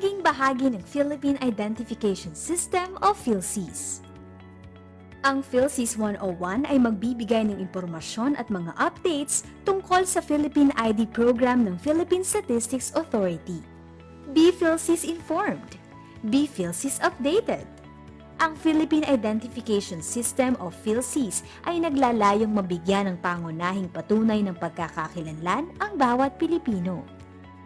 maging bahagi ng Philippine Identification System o Philsys. Ang Philsys 101 ay magbibigay ng impormasyon at mga updates tungkol sa Philippine ID program ng Philippine Statistics Authority. Be Philsys informed. Be Philsys updated. Ang Philippine Identification System o Philsys ay naglalayong mabigyan ng pangunahing patunay ng pagkakakilanlan ang bawat Pilipino.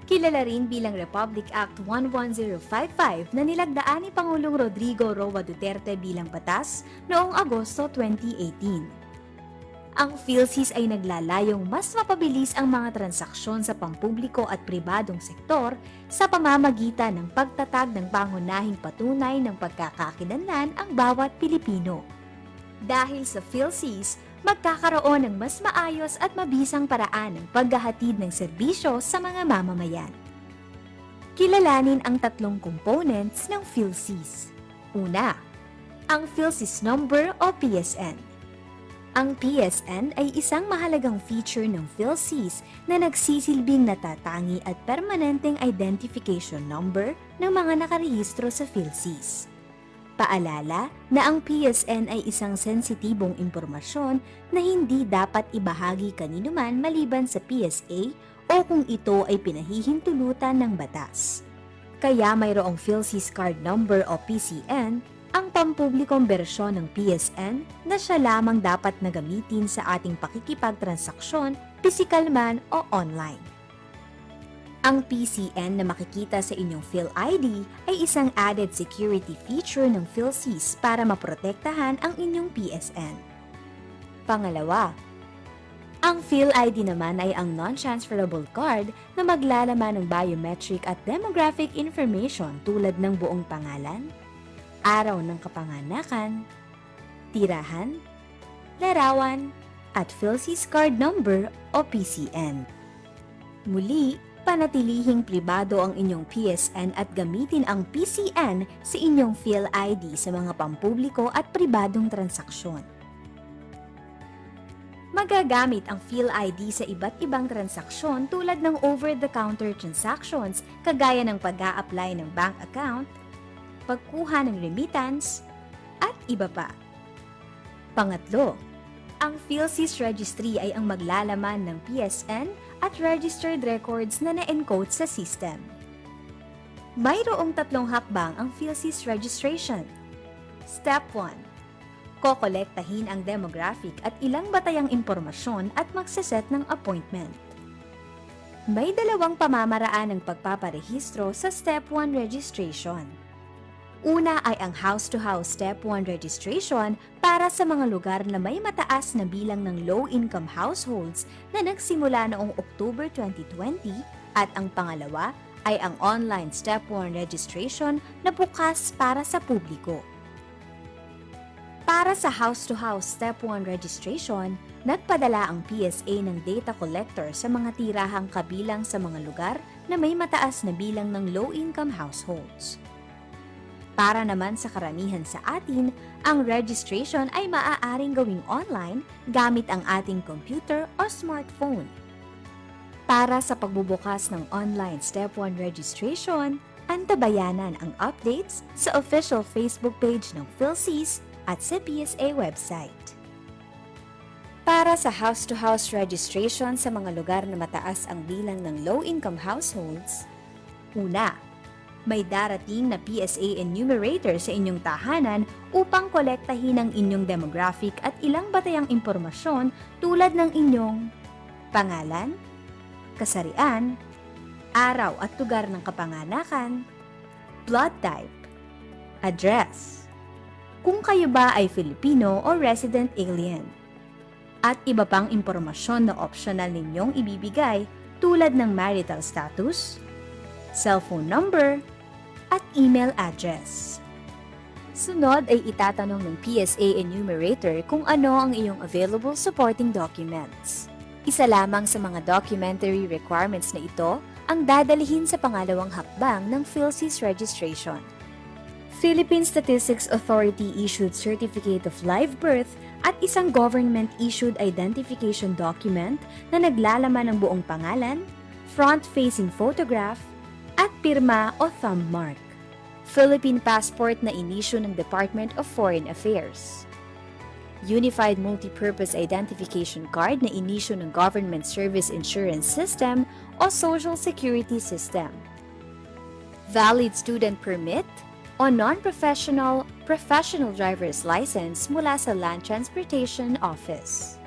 Kilala rin bilang Republic Act 11055 na nilagdaan ni Pangulong Rodrigo Roa Duterte bilang batas noong Agosto 2018. Ang Philsys ay naglalayong mas mapabilis ang mga transaksyon sa pampubliko at pribadong sektor sa pamamagitan ng pagtatag ng pangunahing patunay ng pagkakakilanlan ang bawat Pilipino. Dahil sa Philsys, magkakaroon ng mas maayos at mabisang paraan ng paghahatid ng serbisyo sa mga mamamayan. Kilalanin ang tatlong components ng Philsys. Una, ang Philsys number o PSN. Ang PSN ay isang mahalagang feature ng Philsys na nagsisilbing natatangi at permanenteng identification number ng mga nakarehistro sa Philsys. Paalala na ang PSN ay isang sensitibong impormasyon na hindi dapat ibahagi kaninuman maliban sa PSA o kung ito ay pinahihintulutan ng batas. Kaya mayroong Philsys Card Number o PCN, ang pampublikong bersyon ng PSN na siya lamang dapat na gamitin sa ating pakikipagtransaksyon, pisikal man o online. Ang PCN na makikita sa inyong PhilID ay isang added security feature ng Philsys para maprotektahan ang inyong PSN. Pangalawa, ang PhilID naman ay ang non-transferable card na maglalaman ng biometric at demographic information tulad ng buong pangalan, araw ng kapanganakan, tirahan, larawan, at Philsys Card Number o PCN. Muli, panatilihing pribado ang inyong PSN at gamitin ang PCN sa inyong PhilID sa mga pampubliko at pribadong transaksyon. Magagamit ang PhilID sa iba't ibang transaksyon tulad ng over-the-counter transactions kagaya ng pag-a-apply ng bank account, pagkuha ng remittance, at iba pa. Pangatlo, ang Philsys Registry ay ang maglalaman ng PSN at registered records na na-encode sa system. Mayroong tatlong hakbang ang Philsys registration. Step 1. Kokolektahin ang demographic at ilang batayang impormasyon at magseset ng appointment. May dalawang pamamaraan ng pagpaparehistro sa Step 1 registration. Una ay ang house-to-house Step 1 registration para sa mga lugar na may mataas na bilang ng low-income households na nagsimula noong October 2020 at ang pangalawa ay ang online Step 1 registration na bukas para sa publiko. Para sa house-to-house Step 1 registration, nagpadala ang PSA ng data collector sa mga tirahang kabilang sa mga lugar na may mataas na bilang ng low-income households. Para naman sa karamihan sa atin, ang registration ay maaaring gawing online gamit ang ating computer o smartphone. Para sa pagbubukas ng online Step 1 registration, antabayanan ang updates sa official Facebook page ng Philsys at sa PSA website. Para sa house-to-house registration sa mga lugar na mataas ang bilang ng low-income households, una, may darating na PSA enumerator sa inyong tahanan upang kolektahin ang inyong demographic at ilang batayang impormasyon tulad ng inyong pangalan, kasarian, araw at lugar ng kapanganakan, blood type, address, kung kayo ba ay Filipino o resident alien, at iba pang impormasyon na optional ninyong ibibigay tulad ng marital status, cellphone number, at email address. Sunod ay itatanong ng PSA enumerator kung ano ang iyong available supporting documents. Isa lamang sa mga documentary requirements na ito ang dadalhin sa pangalawang hakbang ng Philsys registration. Philippine Statistics Authority issued Certificate of Live Birth at isang government-issued identification document na naglalaman ng buong pangalan, front-facing photograph, at pirma o thumb mark. Philippine passport na inisyu ng Department of Foreign Affairs. Unified Multipurpose Identification Card na inisyu ng Government Service Insurance System o Social Security System. Valid student permit o non-professional professional driver's license mula sa Land Transportation Office.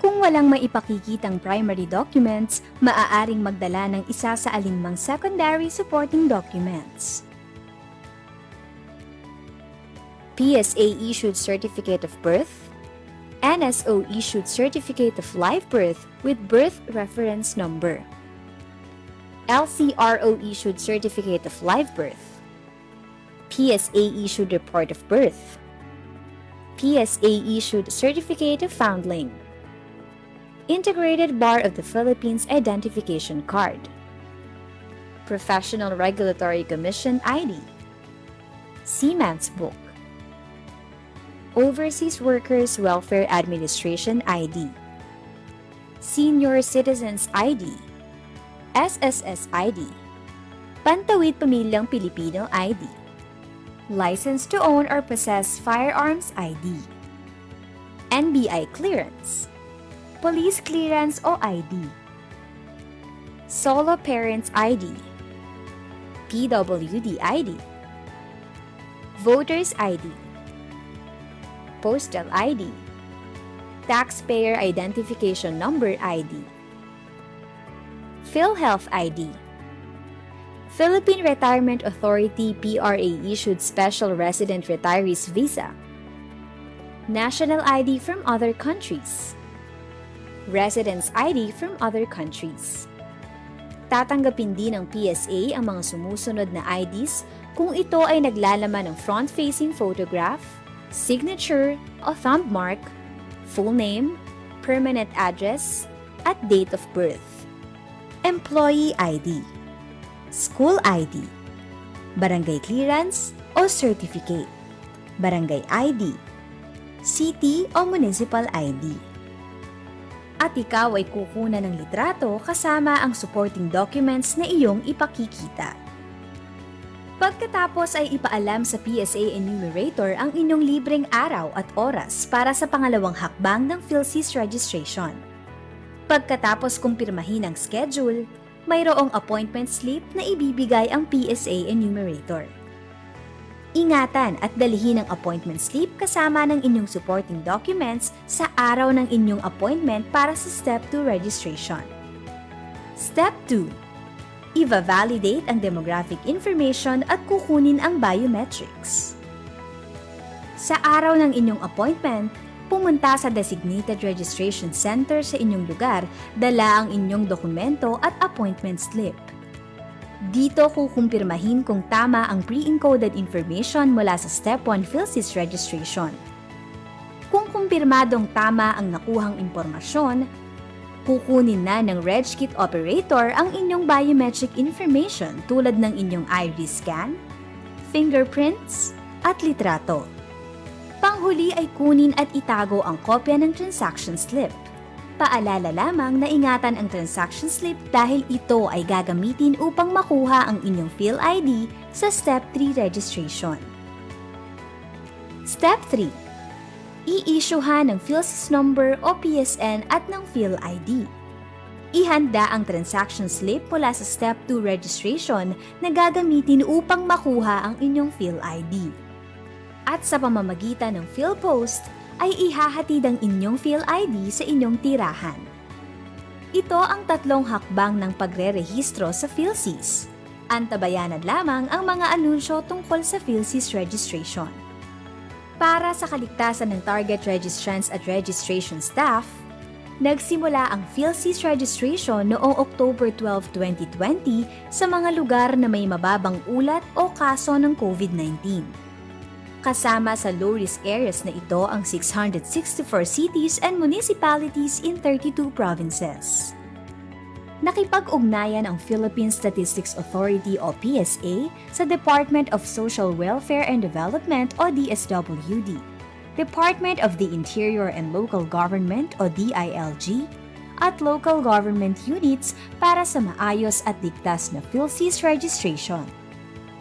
Kung walang maipakikitang primary documents, maaaring magdala ng isa sa alinmang secondary supporting documents. PSA-issued Certificate of Birth, NSO-issued Certificate of Live Birth with Birth Reference Number, LCRO-issued Certificate of Live Birth, PSA-issued Report of Birth, PSA-issued Certificate of Foundling, Integrated Bar of the Philippines Identification Card, Professional Regulatory Commission ID, Seaman's Book, Overseas Workers Welfare Administration ID, Senior Citizens ID, SSS ID, Pantawid Pamilyang Pilipino ID, License to Own or Possess Firearms ID, NBI Clearance, Police Clearance o ID, Solo Parents ID, PWD ID, Voters ID, Postal ID, Taxpayer Identification Number ID, PhilHealth ID, Philippine Retirement Authority PRA-issued Special Resident Retirees Visa, National ID from other countries, Residence ID from other countries. Tatanggapin din ng PSA ang mga sumusunod na IDs kung ito ay naglalaman ng front-facing photograph, signature o thumb mark, full name, permanent address, at date of birth. Employee ID, School ID, Barangay Clearance o Certificate, Barangay ID, City o Municipal ID. At ikaw ay kukunan ng litrato kasama ang supporting documents na iyong ipakikita. Pagkatapos ay ipaalam sa PSA enumerator ang inyong libreng araw at oras para sa pangalawang hakbang ng Philsys registration. Pagkatapos kumpirmahin ang schedule, mayroong appointment slip na ibibigay ang PSA enumerator. Ingatan at dalhin ang appointment slip kasama ng inyong supporting documents sa araw ng inyong appointment para sa Step 2 registration. Step 2. Iva-validate ang demographic information at kukunin ang biometrics. Sa araw ng inyong appointment, pumunta sa designated registration center sa inyong lugar, dala ang inyong dokumento at appointment slip. Dito kukumpirmahin kung tama ang pre-encoded information mula sa Step 1 Philsys registration. Kung kumpirmadong tama ang nakuhang impormasyon, kukunin na ng RegKit operator ang inyong biometric information tulad ng inyong iris scan, fingerprints, at litrato. Panghuli ay kunin at itago ang kopya ng transaction slip. Paalala lamang na ingatan ang transaction slip dahil ito ay gagamitin upang makuha ang inyong PhilID sa Step 3 registration. Step 3. I-issuehan ng Philsys number o PSN at ng PhilID. Ihanda ang transaction slip mula sa Step 2 registration na gagamitin upang makuha ang inyong PhilID. At sa pamamagitan ng PhilPost, ay ihahatid ang inyong PhilID sa inyong tirahan. Ito ang tatlong hakbang ng pagre-rehistro sa Philsys. Antabayanan lamang ang mga anunsyo tungkol sa Philsys registration. Para sa kaligtasan ng target registrants at registration staff, nagsimula ang Philsys registration noong October 12, 2020 sa mga lugar na may mababang ulat o kaso ng COVID-19. Kasama sa low-risk areas na ito ang 664 cities and municipalities in 32 provinces. Nakipag-ugnayan ang Philippine Statistics Authority o PSA sa Department of Social Welfare and Development o DSWD, Department of the Interior and Local Government o DILG, at local government units para sa maayos at ligtas na Philsys registration.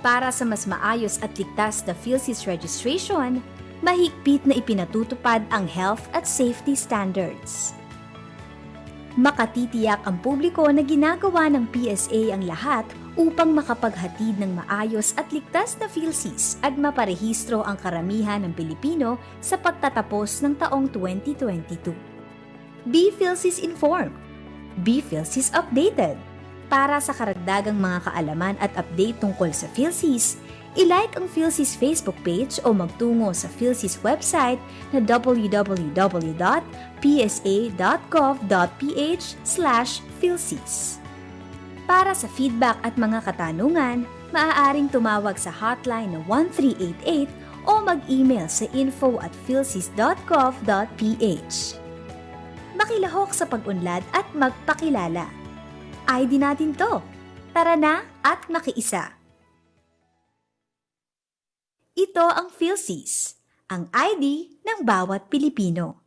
Para sa mas maayos at ligtas na Philsys registration, mahigpit na ipinatutupad ang health at safety standards. Makatitiyak ang publiko na ginagawa ng PSA ang lahat upang makapaghatid ng maayos at ligtas na Philsys at maparehistro ang karamihan ng Pilipino sa pagtatapos ng taong 2022. Be Philsys informed. Be Philsys updated. Para sa karagdagang mga kaalaman at update tungkol sa Philsys, i-like ang Philsys Facebook page o magtungo sa Philsys website na www.psa.gov.ph/Philsys. Para sa feedback at mga katanungan, maaaring tumawag sa hotline na 1388 o mag-email sa info@philsys.gov.ph. Makilahok sa pag-unlad at magpakilala. ID natin to. Tara na at makiisa. Ito ang Philsys, ang ID ng bawat Pilipino.